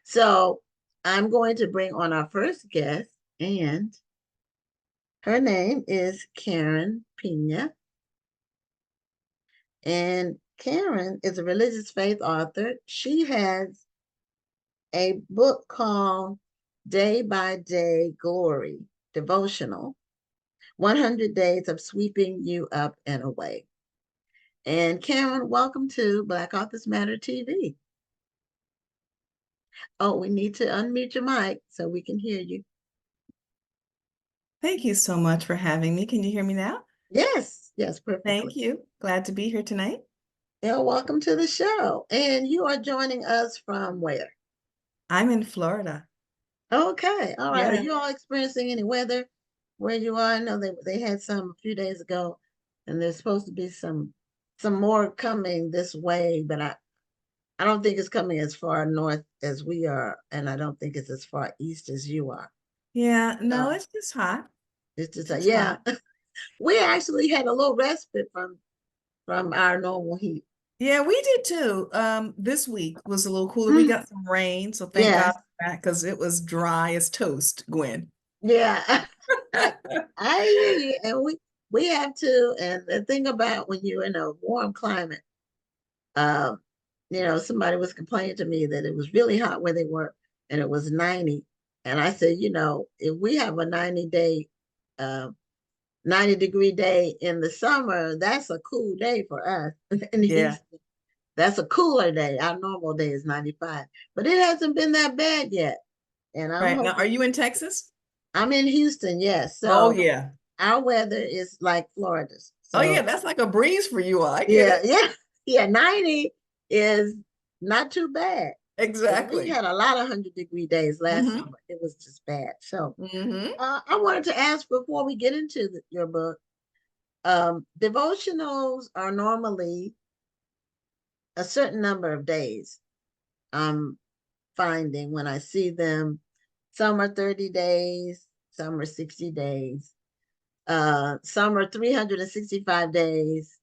So I'm going to bring on our first guest, and her name is Karen Pina. And Karen is a religious faith author. She has a book called Day by Day Glory Devotional, 100 Days of Sweeping You Up and Away. And Karen, welcome to Black Authors Matter TV. Oh, we need to unmute your mic so we can hear you. Thank you so much for having me. Can you hear me now? Yes, yes, perfectly. Thank you. Glad to be here tonight. Yeah, welcome to the show. And you are joining us from where? I'm in Florida. Okay, all right. Are Yeah. you all experiencing any weather where you are? I know they had some a few days ago, and there's supposed to be some more coming this way, but I don't think it's coming as far north as we are, and I don't think it's as far east as you are. Yeah, no, So it's just hot. it's just Just yeah. hot. We actually had a little respite from our normal heat. Yeah, we did too. This week was a little cooler. We Mm, got some rain, so thank God yes, for that because it was dry as toast, Gwen. yeah. I hear you, and we have to. And the thing about when you're in a warm climate, um, somebody was complaining to me that it was really hot where they were, and it was 90. And I said, if we have a uh, 90-degree day in the summer, that's a cool day for us. In Yeah. Houston, that's a cooler day. Our normal day is 95, but it hasn't been that bad yet. And I'm Right. Now, are hoping. you in Texas? I'm in Houston, yes. Oh, So yeah. our weather is like Florida's. Oh, yeah. So That's like a breeze for you all. I get yeah, it. yeah, yeah. 90 is not too bad. Because we Exactly. had a lot of 100-degree days last Mm-hmm. summer. It was just bad. So Mm-hmm. I wanted to ask before we get into your book, devotionals are normally a certain number of days. I'm finding when I see them, some are 30 days, some are 60 days, some are 365 days.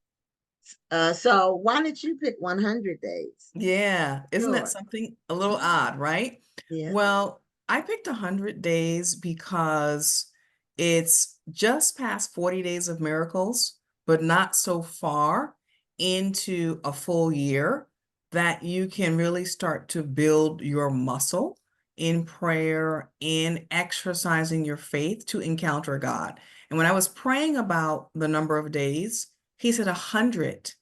So why did you pick 100 days? Yeah, isn't that Sure. something a little odd, right? Yeah. Well, I picked 100 days because it's just past 40 days of miracles, but not so far into a full year that you can really start to build your muscle in prayer, in exercising your faith to encounter God. And when I was praying about the number of days, he said 100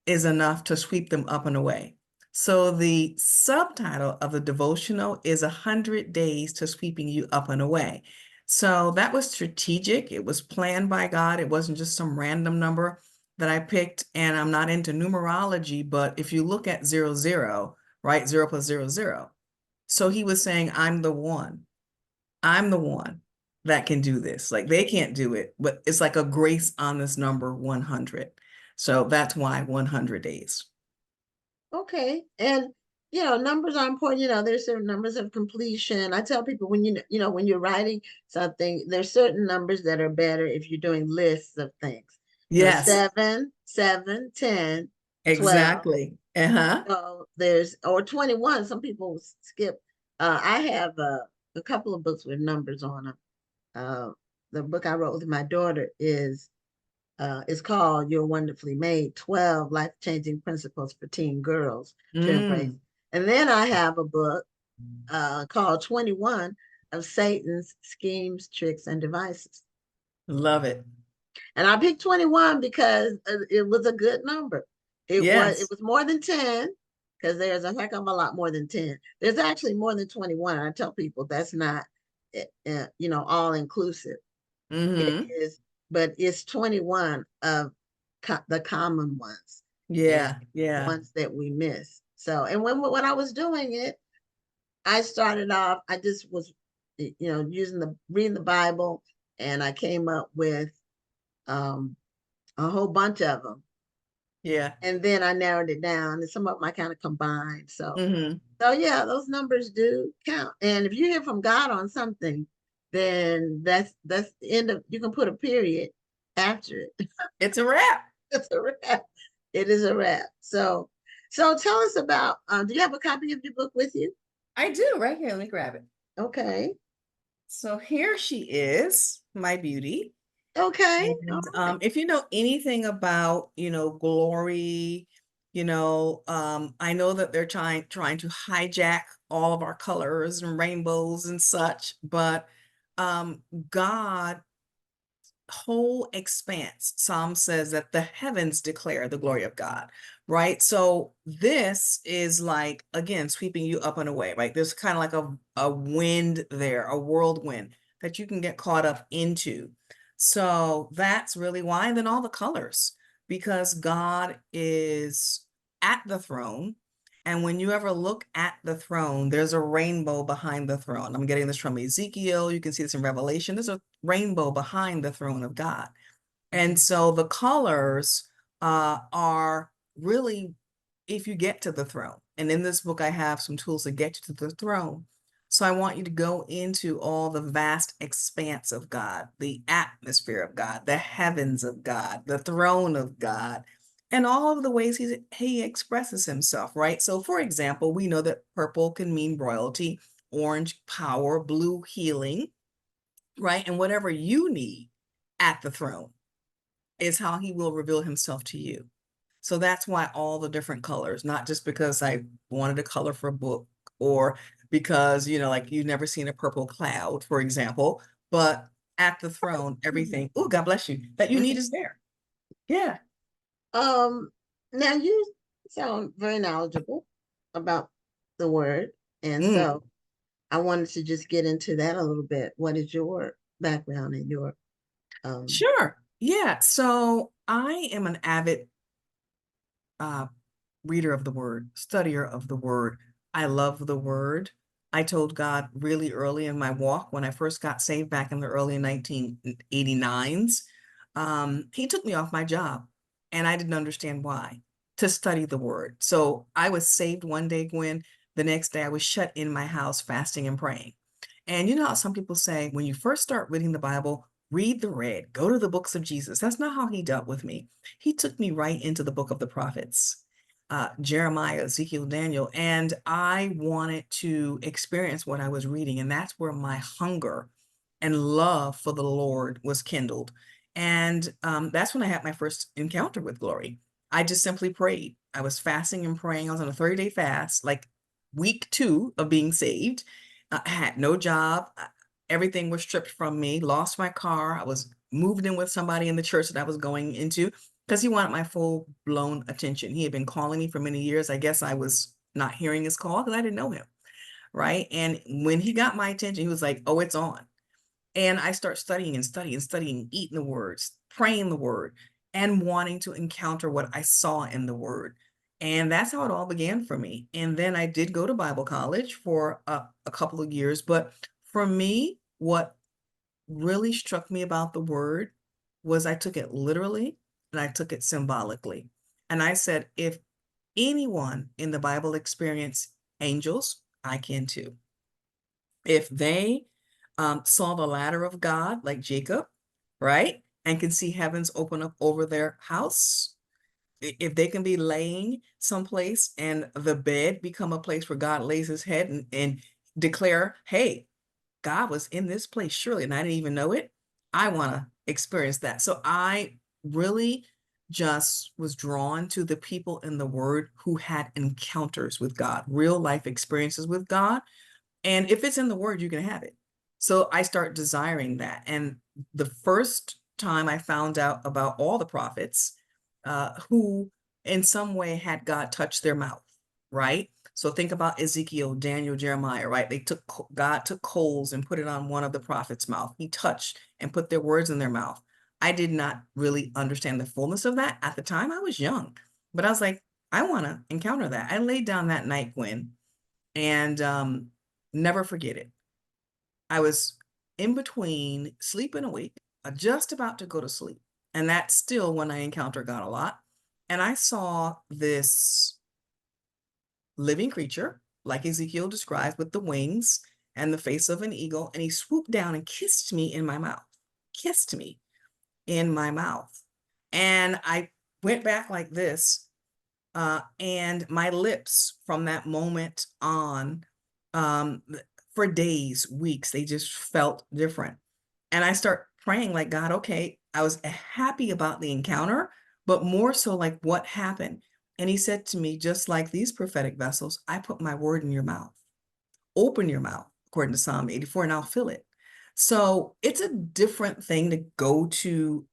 is enough to sweep them up and away. So the subtitle of the devotional is 100 Days to Sweeping You Up and Away. So that was strategic. It was planned by God. It wasn't just some random number that I picked. And I'm not into numerology, but if you look at 00, right, 0 plus 0, 0. So he was saying, I'm the one. I'm the one that can do this. Like they can't do it, but it's like a grace on this number 100. So that's why 100 days. Okay. And numbers are important. There's certain numbers of completion. I tell people when when you're writing something, there's certain numbers that are better if you're doing lists of things. Yes, 7, 7, 10, 12. exactly. Uh-huh. So there's or 21. Some people skip. I have a couple of books with numbers on them. Uh, the book I wrote with my daughter is called You're Wonderfully Made, 12 Life-Changing Principles for Teen Girls to Embrace. Mm, And then I have a book called 21 of Satan's Schemes, Tricks, and Devices. love it. And I picked 21 because it was a good number. It Yes. was more than 10 because there's a heck of a lot more than 10. There's actually more than 21. I tell people that's not all inclusive. It Mm-hmm. is, but it's 21 of the common ones and Yeah, yeah. ones that we miss. So, and when I was doing it, I started off, I just was, reading the Bible, and I came up with um, a whole bunch of them. Yeah. And then I narrowed it down, and some of them I kind of combined. Mm-hmm. So yeah, those numbers do count. And if you hear from God on something, then that's the end of. You can put a period after it. It's a wrap. It's a wrap. It is a wrap. So tell us about. Do you have a copy of your book with you? I do, right here. Let me grab it. Okay. So here she is, my beauty. Okay. All And right. if you know anything about, glory, I know that they're trying to hijack all of our colors and rainbows and such, but um, God whole expanse. Psalm says that the heavens declare the glory of God, right? So this is like, again, sweeping you up and away, right? There's kind of like a wind there, a whirlwind that you can get caught up into. So that's really why. And then all the colors, because God is at the throne. And when you ever look at the throne, there's a rainbow behind the throne. I'm getting this from Ezekiel. You can see this in Revelation. There's a rainbow behind the throne of God. And Mhm. so the colors are really, if you get to the throne. And in this book, I have some tools to get you to the throne. So I want you to go into all the vast expanse of God, the atmosphere of God, the heavens of God, the throne of God, and all of the ways he expresses himself, right? So for example, we know that purple can mean royalty, orange power, blue healing, right? And whatever you need at the throne is how he will reveal himself to you. So that's why all the different colors, not just because I wanted a color for a book or because, like you've never seen a purple cloud, for example, but at the throne, everything, oh, God bless you, that you need Mhm. is there. Yeah. Um, Now you sound very knowledgeable about the word, and Mm, so I wanted to just get into that a little bit. What is your background and your um sure. Yeah. So I am an avid uh, reader of the word, studier of the word. I love the word. I told God really early in my walk when I first got saved back in the early 1989s. He took me off my job and I didn't understand why to study the word. So I was saved one day, Gwen. The next day I was shut in my house fasting and praying. And you know how some people say when you first start reading the Bible, read the red, go to the books of Jesus. That's not how he dealt with me. He took me right into the book of the prophets, Jeremiah, Ezekiel, Daniel, and I wanted to experience what I was reading. And that's where my hunger and love for the Lord was kindled. And that's when I had my first encounter with glory. I just simply prayed. I was fasting and praying. I was on a 30-day fast, like week 2 of being saved. I had no job. Everything was stripped from me, lost my car. I was moved in with somebody in the church that I was going into because he wanted my full blown attention. He had been calling me for many years. I guess I was not hearing his call because I didn't know him. Right. And when he got my attention, he was like, oh, it's on. And I start studying and studying and studying, eating the words, praying the word, and wanting to encounter what I saw in the word. And that's how it all began for me. And then I did go to Bible college for a couple of years. But for me, what really struck me about the word was I took it literally and I took it symbolically. And I said, if anyone in the Bible experienced angels, I can too. If they saw the ladder of God like Jacob, right? And can see heavens open up over their house, if they can be laying someplace and the bed become a place where God lays his head and declare, hey, God was in this place, surely, and I didn't even know it. I want to experience that. So I really just was drawn to the people in the word who had encounters with God, real life experiences with God. And if it's in the word, you can have it. So I start desiring that. And the first time I found out about all the prophets who in some way had God touch their mouth, right? So think about Ezekiel, Daniel, Jeremiah, right? God took coals and put it on one of the prophets' mouth. He touched and put their words in their mouth. I did not really understand the fullness of that at the time. I was young, but I was like, I want to encounter that. I laid down that night, Gwen, and never forget it. I was in between sleep and awake, just about to go to sleep. And that's still when I encounter God a lot. And I saw this living creature, like Ezekiel describes, with the wings and the face of an eagle. And he swooped down and kissed me in my mouth, kissed me in my mouth. And I went back like this. And my lips from that moment on um, for days, weeks. They just felt different. And I start praying like, God, okay, I was happy about the encounter, but more so like what happened. And he said to me, just like these prophetic vessels, I put my word in your mouth. Open your mouth, according to Psalm 84, and I'll fill it. So it's a different thing to go to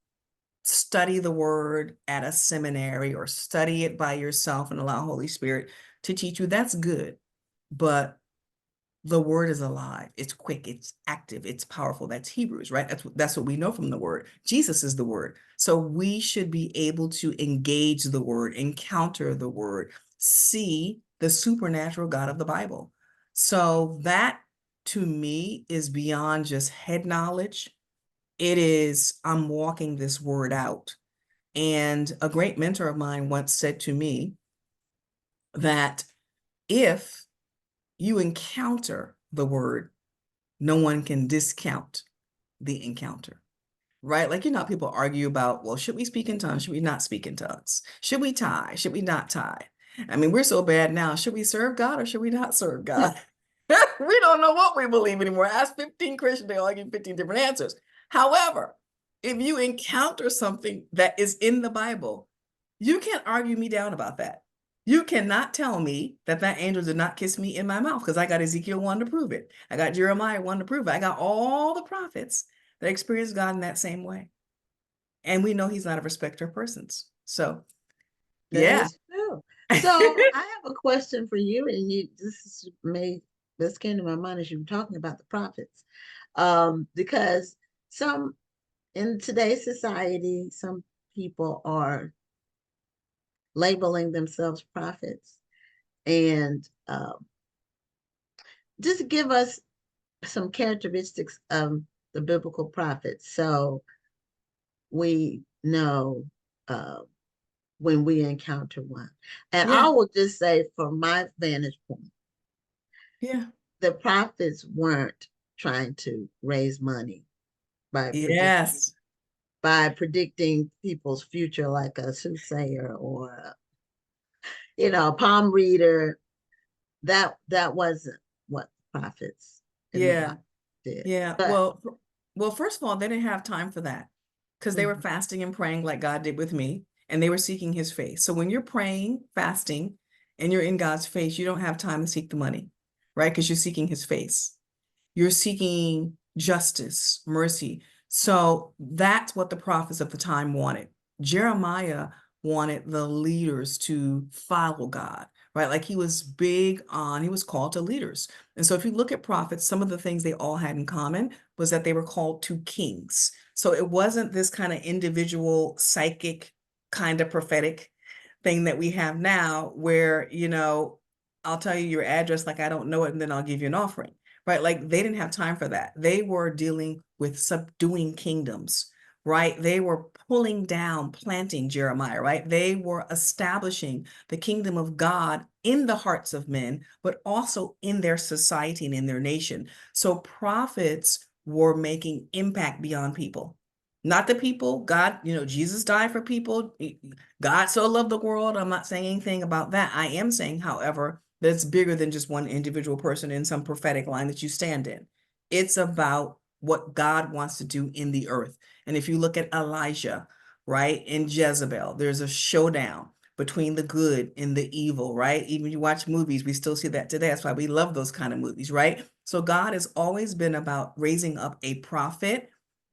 study the word at a seminary or study it by yourself and allow Holy Spirit to teach you. That's good. But the word is alive. It's quick. It's active. It's powerful. That's Hebrews, right? That's what we know from the word. Jesus is the word. So we should be able to engage the word, encounter the word, see the supernatural God of the Bible. So that to me is beyond just head knowledge. It is, I'm walking this word out. And a great mentor of mine once said to me that if you encounter the word, no one can discount the encounter, right? Like, you know, people argue about, well, should we speak in tongues? Should we not speak in tongues? Should we tie? Should we not tie? I mean, we're so bad now. Should we serve God or should we not serve God? We don't know what we believe anymore. Ask 15 Christians, they all give 15 different answers. However, if you encounter something that is in the Bible, you can't argue me down about that. You cannot tell me that that angel did not kiss me in my mouth because I got Ezekiel 1 to prove it. I got Jeremiah 1 to prove it. I got all the prophets that experienced God in that same way. And we know he's not a respecter of persons. So, That yeah. is true. So I have a question for you, and this came to my mind as you were talking about the prophets. Because some in today's society, some people are labeling themselves prophets, and just give us some characteristics of the biblical prophets, so we know uh, when we encounter one. And I Yeah. will just say, from my vantage point, Yeah. the prophets weren't trying to raise money by predicting Yes. people's future like a soothsayer or a palm reader. That wasn't what the prophets in the Yeah. Bible did. Yeah. But Well, first of all, they didn't have time for that because they were mhm, fasting and praying like God did with me, and they were seeking his face. So when you're praying, fasting, and you're in God's face, you don't have time to seek the money, right? Because you're seeking his face. You're seeking justice, mercy. So that's what the prophets of the time wanted. Jeremiah wanted the leaders to follow God, right? Like he was he was called to leaders. And so if you look at prophets, some of the things they all had in common was that they were called to kings. So it wasn't this kind of individual psychic kind of prophetic thing that we have now where, I'll tell you your address like I don't know it and then I'll give you an offering, right? Like they didn't have time for that. They were dealing with subduing kingdoms, right? They were pulling down, planting Jeremiah, right? They were establishing the kingdom of God in the hearts of men, but also in their society and in their nation. So prophets were making impact beyond people. Not the people. God, Jesus died for people. God so loved the world. I'm not saying anything about that. I am saying, however, that it's bigger than just one individual person in some prophetic line that you stand in. It's about what God wants to do in the earth. And if you look at Elijah, right, and Jezebel, there's a showdown between the good and the evil, right? Even you watch movies, we still see that today. That's why we love those kind of movies, right? So God has always been about raising up a prophet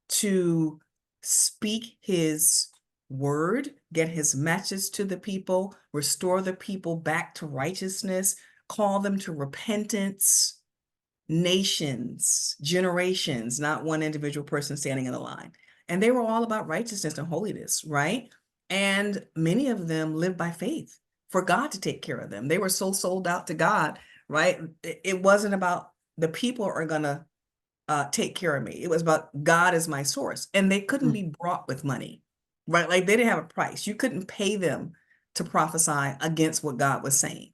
to speak his word, get his message to the people, restore the people back to righteousness, call them to repentance, nations, generations, not one individual person standing in the line. And they were all about righteousness and holiness, right? And many of them lived by faith for God to take care of them. They were so sold out to God, right? It wasn't about the people are going to take care of me. It was about God as my source. And they couldn't mm, be brought with money, right? Like they didn't have a price. You couldn't pay them to prophesy against what God was saying,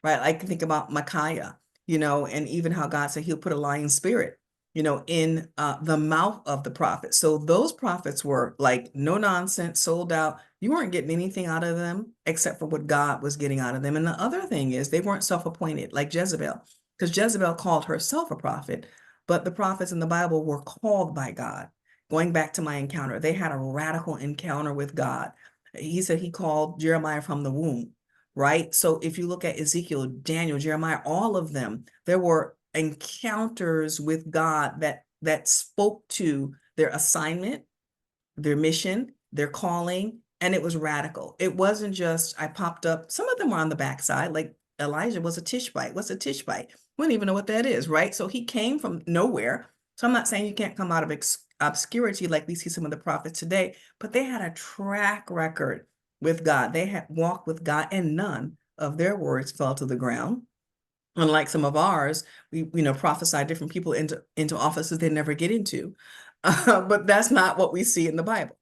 right? I can think about Micaiah, and even how God said he'll put a lion spirit, in the mouth of the prophet. So those prophets were like no nonsense, sold out. You weren't getting anything out of them except for what God was getting out of them. And the other thing is they weren't self-appointed like Jezebel. because Jezebel called herself a prophet, but the prophets in the Bible were called by God. Going back to my encounter, they had a radical encounter with God. He said he called Jeremiah from the womb, right? So if you look at Ezekiel, Daniel, Jeremiah, all of them, there were encounters with God that spoke to their assignment, their mission, their calling, and it was radical. It wasn't just I popped up. Some of them were on the backside, like Elijah was a Tishbite. What's a Tishbite? We don't even know what that is, right? So he came from nowhere. So I'm not saying you can't come out of obscurity like we see some of the prophets today, but they had a track record with God. They had walked with God, and none of their words fell to the ground. Unlike some of ours, we prophesy different people into offices they never get into. But that's not what we see in the Bible.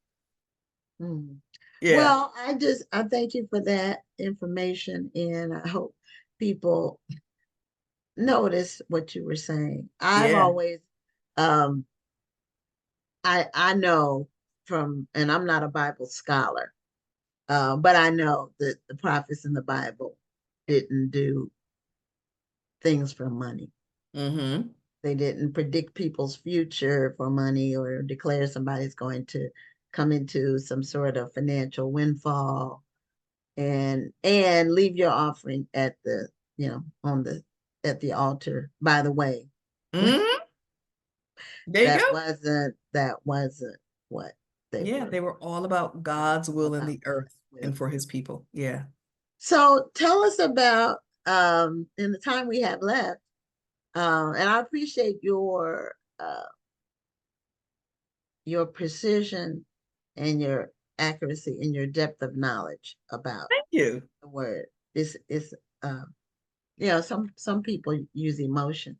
Mm. Yeah. Well, I thank you for that information, and I hope people notice what you were saying. I've Yeah. always, um, I know from, and I'm not a Bible scholar, but I know that the prophets in the Bible didn't do things for money. Mm-hmm. They didn't predict people's future for money or declare somebody's going to come into some sort of financial windfall and leave your offering at the, on the at the altar by the way. Mm-hmm. There you go. That wasn't what they Yeah, were they were all about God's will in about. the earth Will. and for his people. Yeah. So tell us about in the time we have left, and I appreciate your precision and your accuracy and your depth of knowledge about Thank you. the word. It's some people use emotion,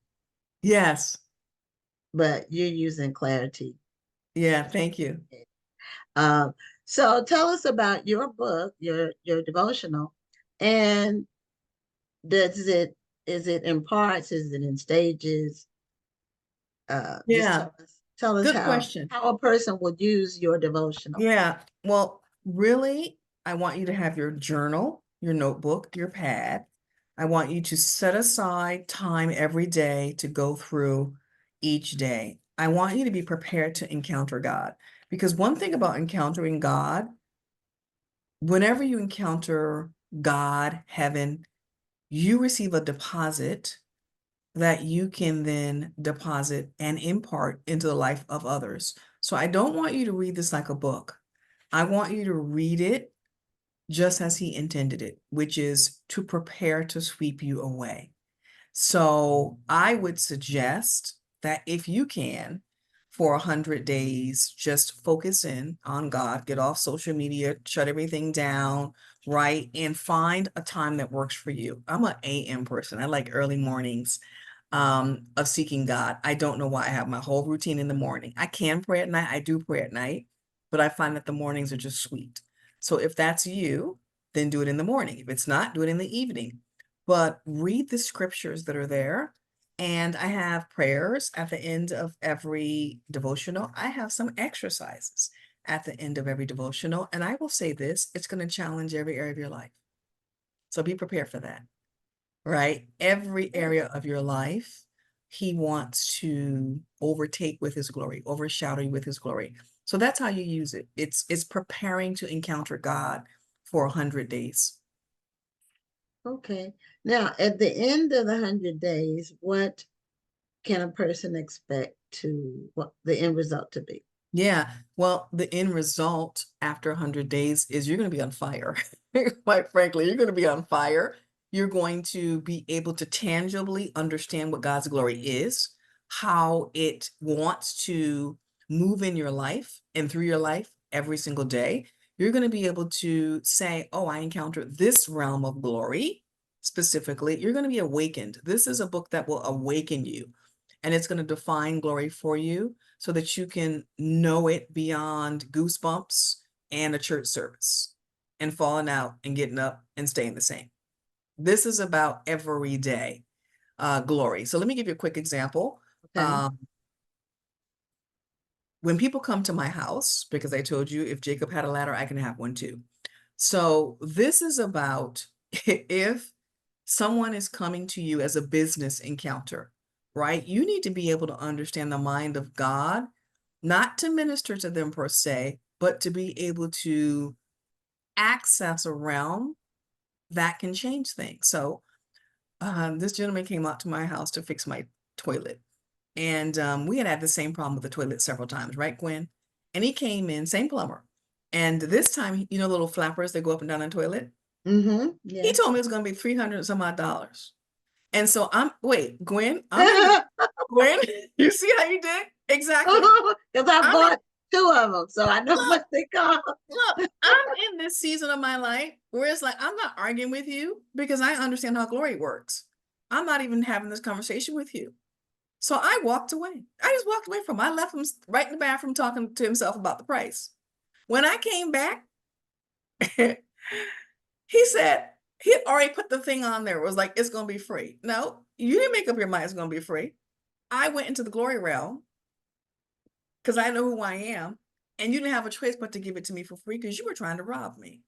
Yes. but you're using clarity. Yeah, thank you. Um, so tell us about your book, your devotional, and does it is it in parts? Is it in stages? Just Yeah. tell us Good how question. a person would use your devotional. Yeah. Well, really, I want you to have your journal, your notebook, your pad. I want you to set aside time every day to go through each day. I want you to be prepared to encounter God. Because one thing about encountering God, whenever you encounter God, heaven, you receive a deposit that you can then deposit and impart into the life of others. So I don't want you to read this like a book. I want you to read it just as he intended it, which is to prepare to sweep you away. So I would suggest that if you can, for 100 days, just focus in on God, get off social media, shut everything down, right? And find a time that works for you. I'm an AM person. I like early mornings of seeking God. I don't know why I have my whole routine in the morning. I can pray at night. I do pray at night, but I find that the mornings are just sweet. So if that's you, then do it in the morning. If it's not, do it in the evening. But read the scriptures that are there. And I have prayers at the end of every devotional. I have some exercises at the end of every devotional. And I will say this, it's going to challenge every area of your life. So be prepared for that, right? Every area of your life, he wants to overtake with his glory, overshadow you with his glory. So that's how you use it. It's preparing to encounter God for 100 days. Okay. Now, at the end of the 100 days, what can a person expect to what the end result to be? Yeah. Well, the end result after 100 days is you're going to be on fire. Quite frankly, you're going to be on fire. You're going to be able to tangibly understand what God's glory is, how it wants to move in your life and through your life every single day. You're going to be able to say, oh, I encountered this realm of glory specifically. You're going to be awakened. This is a book that will awaken you, and it's going to define glory for you so that you can know it beyond goosebumps and a church service and falling out and getting up and staying the same. This is about everyday glory. So let me give you a quick example. Okay. Um, when people come to my house, because I told you if Jacob had a ladder, I can have one too. So this is about if someone is coming to you as a business encounter, right? You need to be able to understand the mind of God, not to minister to them per se, but to be able to access a realm that can change things. So this gentleman came out to my house to fix my toilet. And we had the same problem with the toilet several times, right, Gwen? And he came in, same plumber. And this time, you know, little flappers that go up and down the toilet. Mm-hmm. He Yes. told me it was going to be 300 some odd dollars. And so wait, Gwen, I'm in the, Gwen, you see how you did? Exactly. Because I I'm in, bought two of them, so I know how look, much they cost. look, I'm in this season of my life where it's like, I'm not arguing with you because I understand how glory works. I'm not even having this conversation with you. So I walked away. I just walked away from him. I left him right in the bathroom talking to himself about the price. When I came back, he said he had already put the thing on there. It was like, it's going to be free. No, you didn't make up your mind it's going to be free. I went into the glory realm because I know who I am. And you didn't have a choice but to give it to me for free because you were trying to rob me.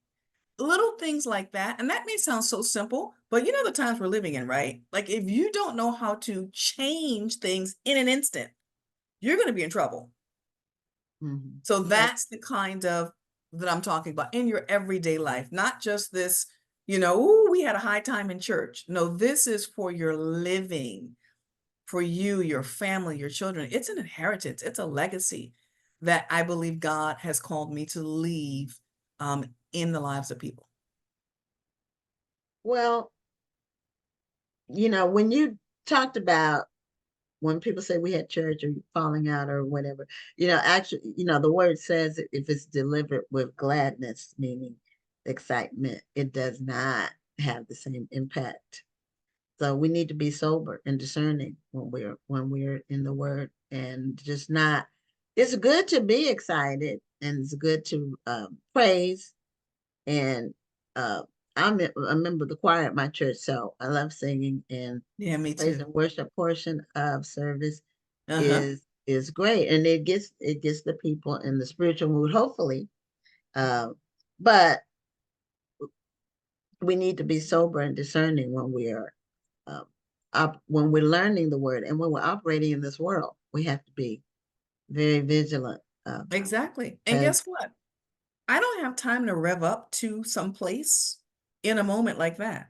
Little things like that. And that may sound so simple, but you know the times we're living in, right? Like if you don't know how to change things in an instant, you're going to be in trouble. Mm-hmm. So Yes. that's the kind of that I'm talking about in your everyday life, not just this, you know, ooh, we had a high time in church. No, this is for your living, for you, your family, your children. It's an inheritance. It's a legacy that I believe God has called me to leave in the lives of people. Well, when you talked about when people say we had church or falling out or whatever, actually, the word says if it's delivered with gladness, meaning excitement, it does not have the same impact. So we need to be sober and discerning when we're in the word and just not. It's good to be excited and it's good to praise and uh, I'm a member of the choir at my church, so I love singing and Yeah, me praise too. and worship portion of service Uh-huh. is great, and it gets the people in the spiritual mood, hopefully. But we need to be sober and discerning when we are um, when we're learning the word and when we're operating in this world. We have to be very vigilant Exactly. And guess because what? I don't have time to rev up to some place in a moment like that.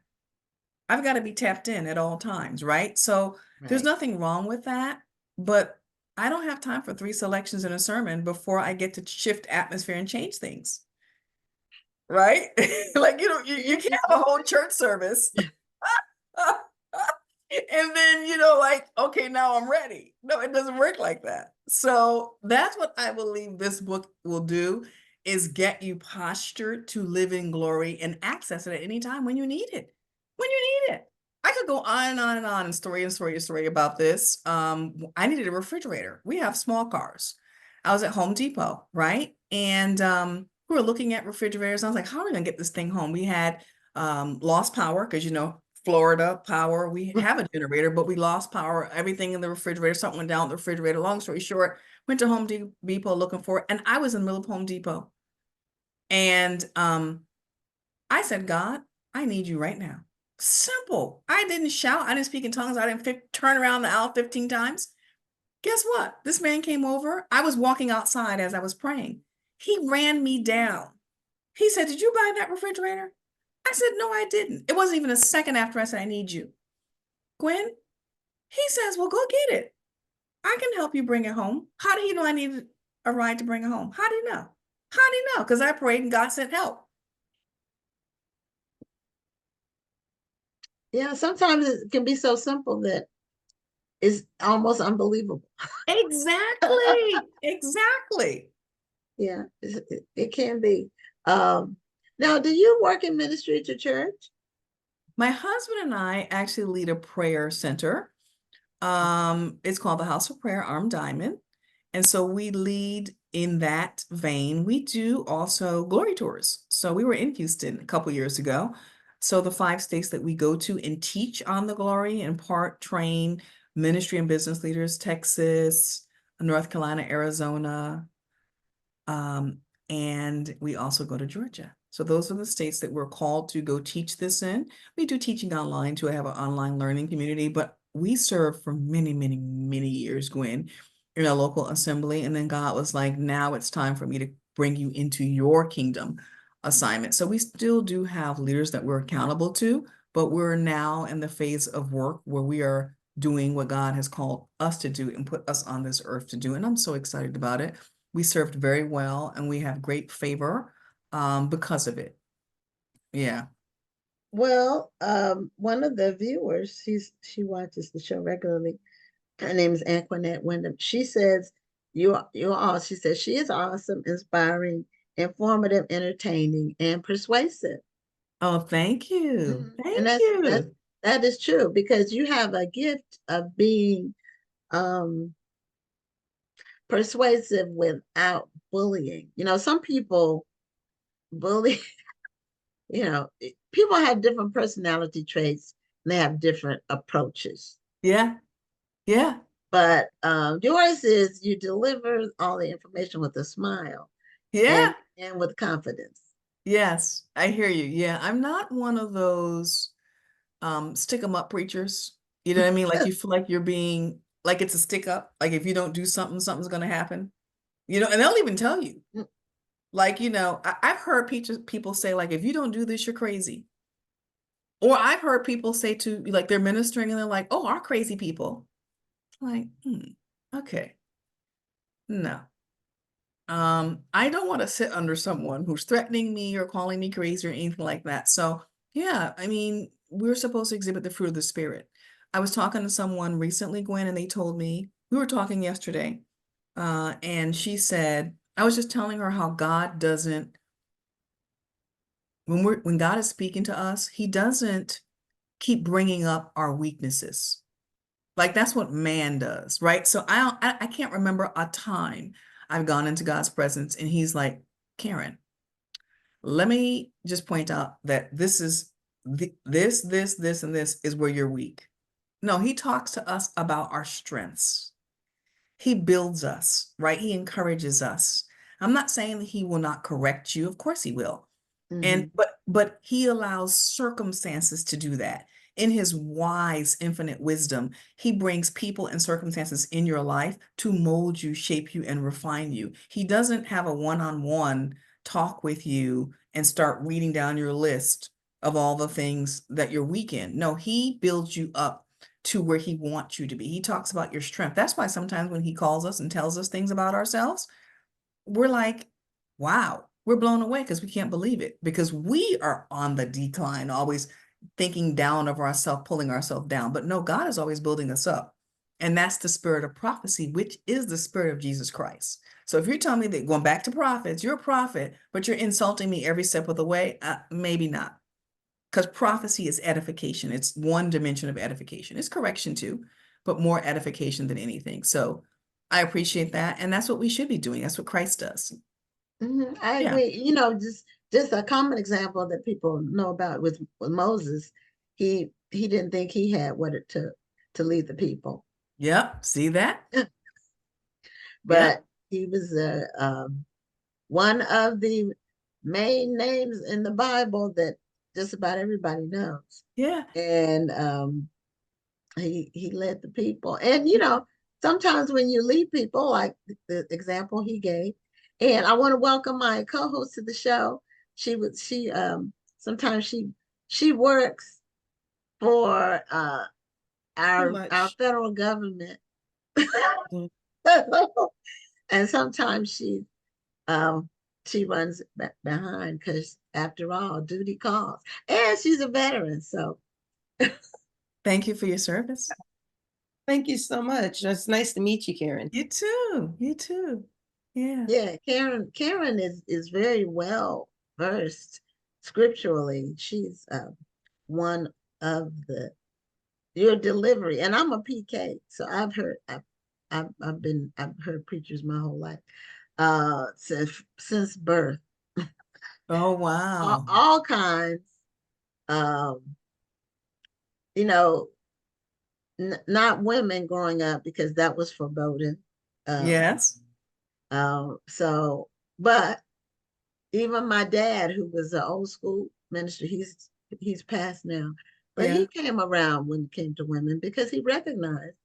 I've got to be tapped in at all times, right? So there's right. nothing wrong with that, but I don't have time for 3 selections in a sermon before I get to shift atmosphere and change things, right? Like, you can't have a whole church service and then, like, okay, now I'm ready. No, it doesn't work like that. So that's what I believe this book will do is get you postured to live in glory and access it at any time when you need it. When you need it. I could go on and on and on and story about this. I needed a refrigerator. We have small cars. I was at Home Depot, right? And we were looking at refrigerators. I was like, how are we gonna get this thing home? We had lost power because Florida power. We have a generator, but we lost power. Everything in the refrigerator, something went down the refrigerator. Long story short, went to Home Depot looking for it, and I was in the middle of Home Depot. And I said, God, I need you right now. Simple. I didn't shout. I didn't speak in tongues. I didn't turn around the aisle 15 times. Guess what? This man came over. I was walking outside as I was praying. He ran me down. He said, did you buy that refrigerator? I said, no, I didn't. It wasn't even a second after I said, I need you. Gwen, he says, well, go get it. I can help you bring it home. How do you know I needed a ride to bring it home? How do you know? How do you know? Because I prayed and God sent help. Yeah, sometimes it can be so simple that it's almost unbelievable. Exactly. Exactly. Yeah, it can be. Um, Now, do you work in ministry at your church? My husband and I actually lead a prayer center. It's called the House of Prayer Armed Diamond. And so we lead in that vein. We do also glory tours. So we were in Houston a couple years ago. So the 5 states that we go to and teach on the glory and part train ministry and business leaders, Texas, North Carolina, Arizona, um, and we also go to Georgia. So those are the states that we're called to go teach this in. We do teaching online too. I have an online learning community, but we served for many, many, many years, Gwen, in a local assembly. And then God was like, now it's time for me to bring you into your kingdom assignment. So we still do have leaders that we're accountable to, but we're now in the phase of work where we are doing what God has called us to do and put us on this earth to do. And I'm so excited about it. We served very well and we have great favor because of it. Yeah. Well, one of the viewers, she watches the show regularly. Her name is Antoinette Wyndham. She says you're all. She says she is awesome, inspiring, informative, entertaining, and persuasive. Oh, thank you. And Thank you. that is true because you have a gift of being um, persuasive without bullying. You know, some people bully. You know, people have different personality traits and they have different approaches. Yeah. Yeah. But yours is you deliver all the information with a smile Yeah. and with confidence. Yes. I hear you. Yeah. I'm not one of those stick 'em up preachers. You know what I mean? Like you feel like you're being like it's a stick up. Like if you don't do something, something's gonna happen. And they'll even tell you. Like, I've heard people say, like, if you don't do this, you're crazy. Or I've heard people say to like they're ministering and they're like, oh, our crazy people. Like, okay. No. I don't want to sit under someone who's threatening me or calling me crazy or anything like that. So yeah, I mean, we're supposed to exhibit the fruit of the spirit. I was talking to someone recently, Gwen, and they told me, we were talking yesterday, and she said, I was just telling her how God doesn't, when God is speaking to us, he doesn't keep bringing up our weaknesses. Like that's what man does, right? So I can't remember a time I've gone into God's presence and he's like, Karen, let me just point out that this, and this is where you're weak. No, he talks to us about our strengths. He builds us, right? He encourages us. I'm not saying that he will not correct you. Of course he will. And Mhm. but he allows circumstances to do that. In his wise, infinite wisdom, he brings people and circumstances in your life to mold you, shape you, and refine you. He doesn't have a one-on-one talk with you and start reading down your list of all the things that you're weak in. No, he builds you up to where he wants you to be. He talks about your strength. That's why sometimes when he calls us and tells us things about ourselves, we're like, wow, we're blown away because we can't believe it because we are on the decline, always thinking down of ourselves, pulling ourselves down. But no, God is always building us up. And that's the spirit of prophecy, which is the spirit of Jesus Christ. So if you're telling me that going back to prophets, you're a prophet, but you're insulting me every step of the way, maybe not. Because prophecy is edification. It's one dimension of edification. It's correction too, but more edification than anything. So I appreciate that. And that's what we should be doing. That's what Christ does. I Yeah. agree. You know, just a common example that people know about with Moses. He didn't think he had what it took to lead the people, Yep. See that? Yep. but he was one of the main names in the Bible that just about everybody knows. Yeah. And he led the people. And you know, sometimes when you lead people, like the example he gave, and I want to welcome my co-host to the show. She sometimes she works for Too our much. federal government. Mm. And sometimes um she runs behind because after all, duty calls. And she's a veteran, so Thank you for your service. Thank you so much. It's nice to meet you, Karen. You too. You too. Yeah. yeah, Karen is very well versed scripturally. She's one of the your delivery, and I'm a PK, so I've heard preachers my whole life, since birth, Oh, wow. all kinds. Um, you know, not women growing up because that was foreboding. Um, Yes. so, but even my dad, who was an old school minister, he's passed now, but Yeah. he came around when it came to women because he recognized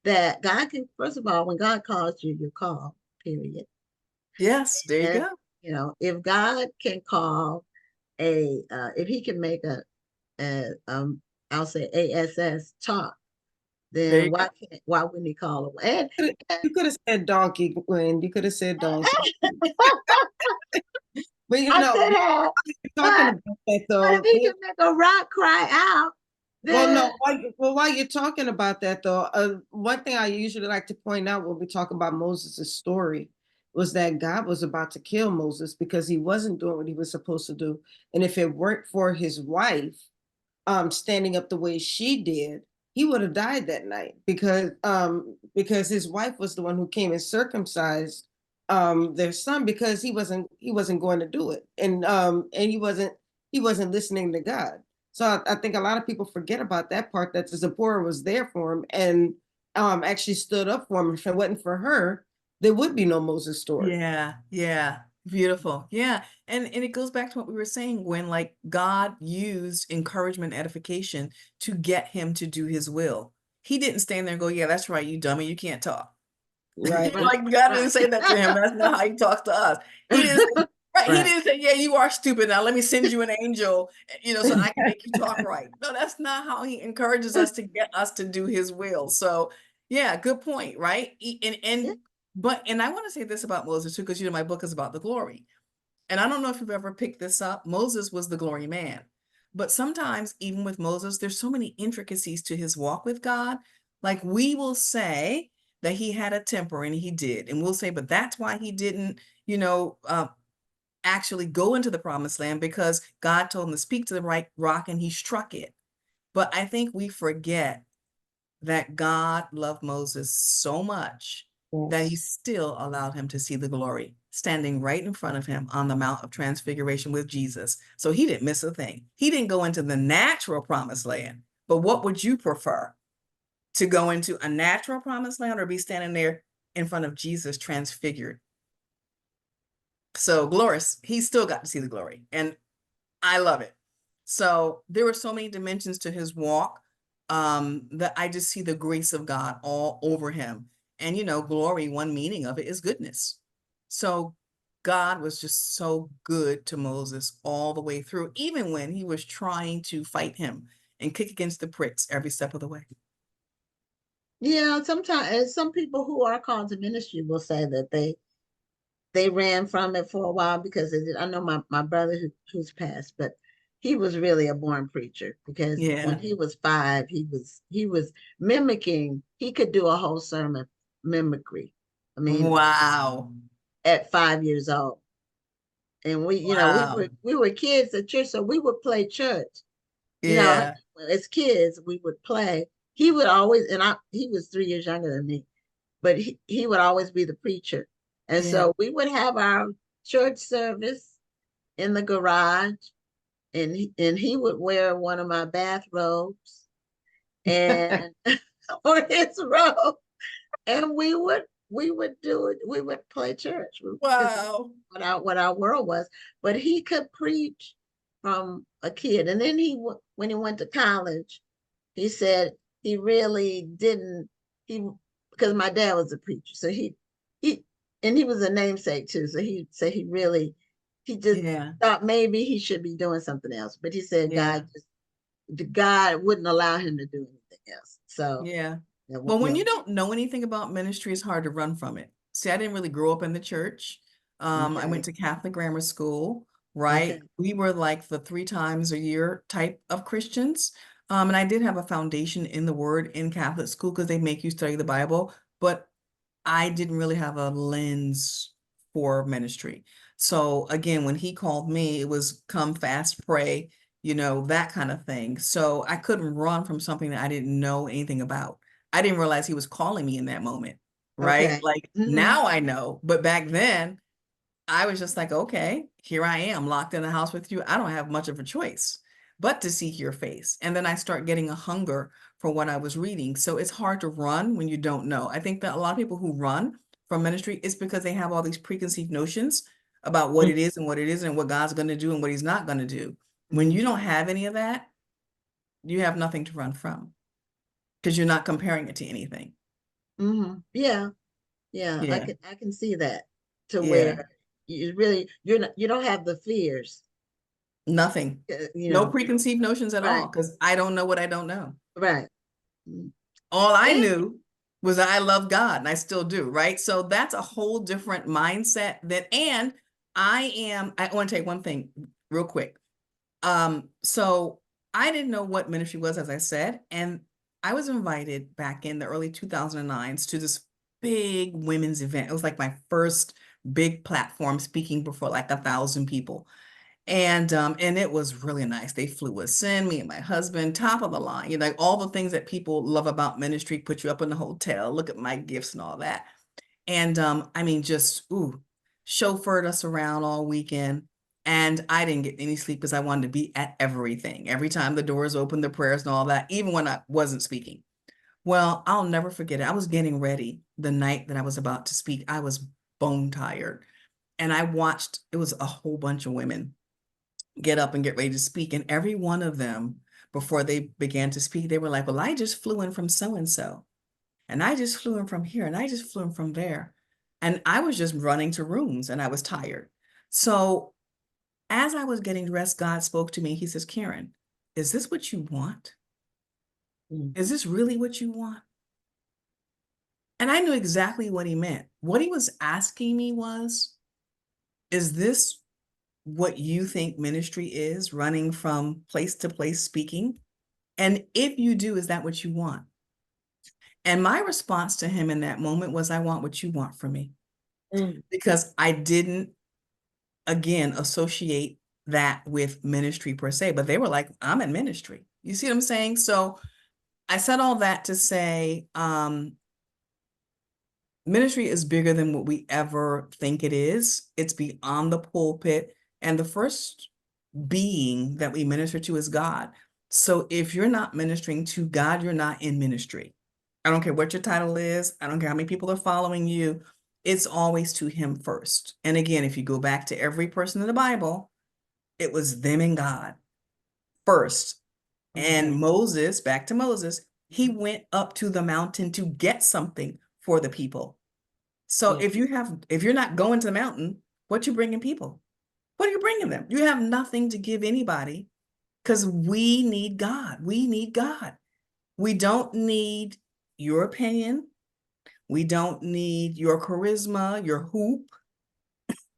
that God can, first of all, when God calls you, you're called, period. Yes, there you And, go. if God can call if he can make I'll say ASS talk, There then you go. why wouldn't he call him? And You could have said donkey, Gwen. You could have said donkey. But I could have, talking but about that if though, he can make a rock cry out, well, then no, while you're talking about that though, one thing I usually like to point out when we talk about Moses' story was that God was about to kill Moses because he wasn't doing what he was supposed to do. And if it weren't for his wife, standing up the way she did, he would have died that night because his wife was the one who came and circumcised their son because he wasn't going to do it, and he wasn't listening to God. So I think a lot of people forget about that part, that Zipporah was there for him and actually stood up for him. If it wasn't for her, there would be no Moses story. Yeah, yeah. Beautiful. Yeah. And it goes back to what we were saying when like God used encouragement, edification to get him to do his will. He didn't stand there and go, yeah, that's right, you dummy, you can't talk. Right. Like God didn't right, say that to him. That's not how he talks to us. He didn't say, right. He right, didn't say, yeah, you are stupid. Now let me send you an angel, so I can make you talk right. No, that's not how he encourages us to get us to do his will. So yeah, good point, right? yeah, And I want to say this about Moses too, because my book is about the glory. And I don't know if you've ever picked this up. Moses was the glory man. But sometimes, even with Moses, there's so many intricacies to his walk with God. Like we will say that he had a temper, and he did. And we'll say, but that's why he didn't, actually go into the promised land, because God told him to speak to the right rock and he struck it. But I think we forget that God loved Moses so much that he Yes. still allowed him to see the glory standing right in front of him on the Mount of Transfiguration with Jesus. So he didn't miss a thing. He didn't go into the natural promised land. But what would you prefer? To go into a natural promised land or be standing there in front of Jesus transfigured? So glorious. He still got to see the glory. And I love it. So there were so many dimensions to his walk, that I just see the grace of God all over him. And glory, one meaning of it is goodness. So God was just so good to Moses all the way through, even when he was trying to fight him and kick against the pricks every step of the way. yeah. Sometimes some people who are called to ministry will say that they ran from it for a while because I know my brother who's passed, but he was really a born preacher because when Yeah. he was 5, he was mimicking. He could do a whole sermon mimicry. I mean, Wow. at 5 years old, and Wow. we were kids at church, so we would play church. You know, Yeah. as kids we would play. He would always, and he was 3 years younger than me, but he would always be the preacher. And Yeah. so we would have our church service in the garage, and he would wear one of my bathrobes and or his robe, and we would play church because Wow. what our world was. But he could preach from a kid, and then when he went to college, he said he really didn't. He Because my dad was a preacher, so he and he was a namesake too. So he said he just Yeah. thought maybe he should be doing something else. But he said Yeah. God wouldn't allow him to do anything else. So Yeah. yeah, Well, when yeah, you don't know anything about ministry, it's hard to run from it. See, I didn't really grow up in the church. I went okay, to Catholic grammar school, okay, right? We were like the 3 times a year type of Christians. And I did have a foundation in the word in Catholic school because they make you study the Bible, but I didn't really have a lens for ministry. So again, when he called me, it was come fast, pray, that kind of thing. So I couldn't run from something that I didn't know anything about. I didn't realize he was calling me in that moment, right? okay. Like Hmm. now I know, but back then I was just like, okay, here I am locked in the house with you. I don't have much of a choice but to seek your face. And then I start getting a hunger for what I was reading. So it's hard to run when you don't know. I think that a lot of people who run from ministry is because they have all these preconceived notions about what it is and what it isn't, and what God's going to do and what he's not going to do. When you don't have any of that, you have nothing to run from because you're not comparing it to anything. Yeah, Yeah. I can see that, to Yeah. where you don't have the fears, Nothing. you No know. preconceived notions at Right, all, because I don't know what I don't know. right. Mm. All I And knew was that I love God, and I still do, right? So that's a whole different mindset and I want to take one thing real quick. So I didn't know what ministry was, as I said, and I was invited back in the early 2009s to this big women's event. It was like my first big platform, speaking before like 1,000 people. And it was really nice. They flew us in, me and my husband, top of the line, like all the things that people love about ministry, put you up in the hotel, look at my gifts and all that. And I mean, just chauffeured us around all weekend. And I didn't get any sleep because I wanted to be at everything. Every time the doors opened, the prayers and all that, even when I wasn't speaking. Well, I'll never forget it. I was getting ready the night that I was about to speak. I was bone tired. And I watched, it was a whole bunch of women get up and get ready to speak. And every one of them, before they began to speak, they were like, well, I just flew in from so-and-so. And I just flew in from here. And I just flew in from there. And I was just running to rooms and I was tired. So as I was getting dressed, God spoke to me. He says, Karen, is this what you want? Is this really what you want? And I knew exactly what he meant. What he was asking me was, is this what you think ministry is, running from place to place speaking? And if you do, is that what you want? And my response to him in that moment was, I want what you want from me. Because I didn't, again, associate that with ministry per se, but they were like, I'm in ministry. You see what I'm saying? So I said all that to say, ministry is bigger than what we ever think it is. It's beyond the pulpit. And the first being that we minister to is God. So if you're not ministering to God, you're not in ministry. I don't care what your title is. I don't care how many people are following you. It's always to him first. And again, if you go back to every person in the Bible, it was them and God first. And Moses, back to Moses, he went up to the mountain to get something for the people. So if you're not going to the mountain, what you bringing people? What are you bringing them? You have nothing to give anybody, because we need God. We need God. We don't need your opinion. We don't need your charisma, your hoop.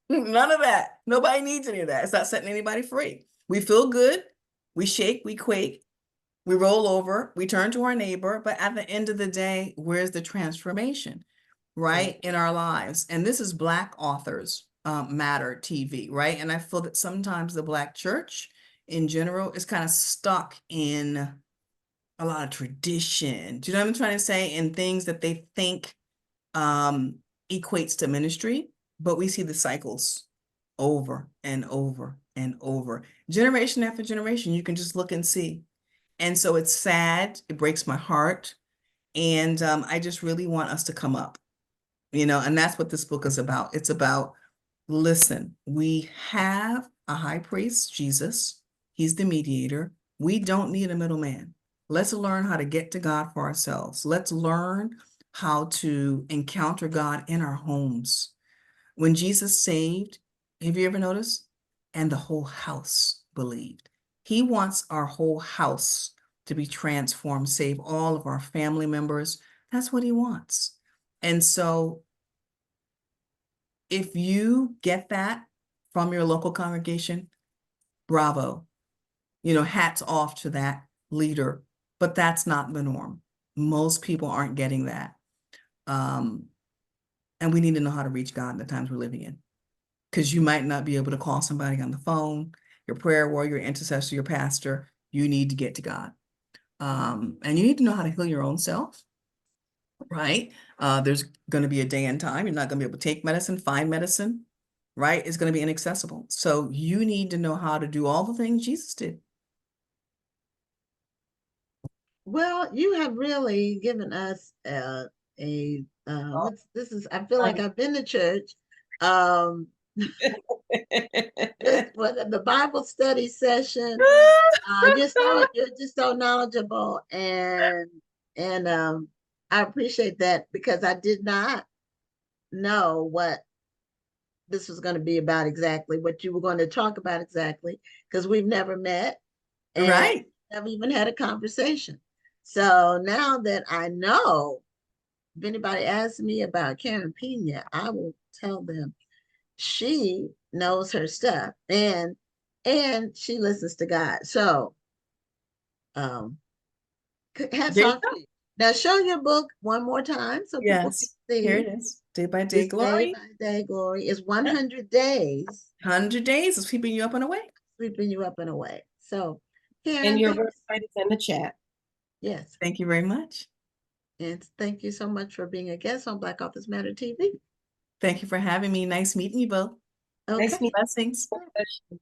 None of that. Nobody needs any of that. It's not setting anybody free. We feel good. We shake, we quake, we roll over, we turn to our neighbor. But at the end of the day, where's the transformation, right, in our lives? And this is Black Authors Matter TV, right? And I feel that sometimes the Black church in general is kind of stuck in a lot of tradition. Do you know what I'm trying to say? And things that they think equates to ministry, but we see the cycles over and over and over, generation after generation. You can just look and see. And so it's sad. It breaks my heart. And I just really want us to come up, and that's what this book is about. It's about, listen, we have a high priest, Jesus. He's the mediator. We don't need a middleman. Let's learn how to get to God for ourselves. Let's learn how to encounter God in our homes. When Jesus saved, have you ever noticed? And the whole house believed. He wants our whole house to be transformed, save all of our family members. That's what he wants. And so if you get that from your local congregation, bravo. Hats off to that leader, but that's not the norm. Most people aren't getting that. And we need to know how to reach God in the times we're living in, because you might not be able to call somebody on the phone, your prayer warrior, your intercessor, your pastor. You need to get to God. And you need to know how to heal your own self, right? There's going to be a day and time. You're not going to be able to take medicine, find medicine, right? It's going to be inaccessible. So you need to know how to do all the things Jesus did. Well, you have really given us a what's this is I feel like I've been to church. For the Bible study session. You're just so knowledgeable, and I appreciate that because I did not know what this was going to be about exactly, what you were going to talk about exactly, because we've never met and Right. never even had a conversation. So now that I know, if anybody asks me about Karen Pina, I will tell them she knows her stuff and she listens to God. So um hats There you off go. to you. Now show your book one more time so people can Yes. Here see. it is. Day by day It's Day glory. by Day Glory. It's 100 days 100 days is keeping you up and away. sweeping you up and away. So And Karen, your thank you. website is in the chat. Yes. Thank you very much. And thank you so much for being a guest on Black Authors Matter TV. Thank you for having me. Nice meeting you both. Okay. Nice meeting Blessings. you.